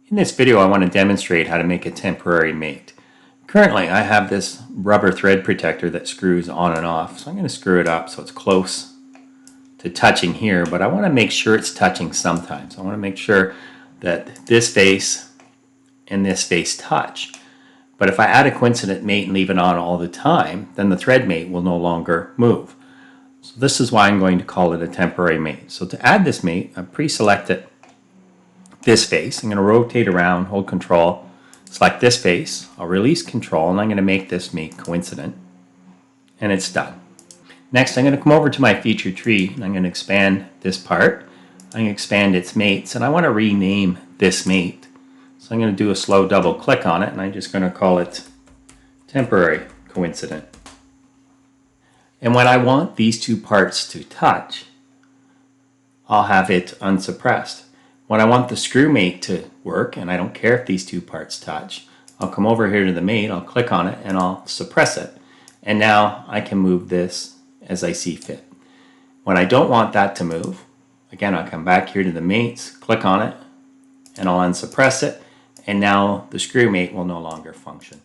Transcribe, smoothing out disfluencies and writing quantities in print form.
In this video, I want to demonstrate how to make a temporary mate. Currently, I have this rubber thread protector that screws on and off, so I'm going to screw it up so it's close to touching here, but I want to make sure it's touching sometimes. I want to make sure that this face and this face touch. But if I add a coincident mate and leave it on all the time, then the thread mate will no longer move. So this is why I'm going to call it a temporary mate. So to add this mate, I pre-selected this face. I'm going to rotate around, hold control, select this face. I'll release control and I'm going to make this mate coincident. And it's done. Next, I'm going to come over to my feature tree and I'm going to expand this part. I'm going to expand its mates and I want to rename this mate. So I'm going to do a slow double click on it and I'm just going to call it temporary coincident. And when I want these two parts to touch, I'll have it unsuppressed. When I want the screw mate to work, and I don't care if these two parts touch, I'll come over here to the mate, I'll click on it, and I'll suppress it. And now I can move this as I see fit. When I don't want that to move, again, I'll come back here to the mates, click on it, and I'll unsuppress it, and now the screw mate will no longer function.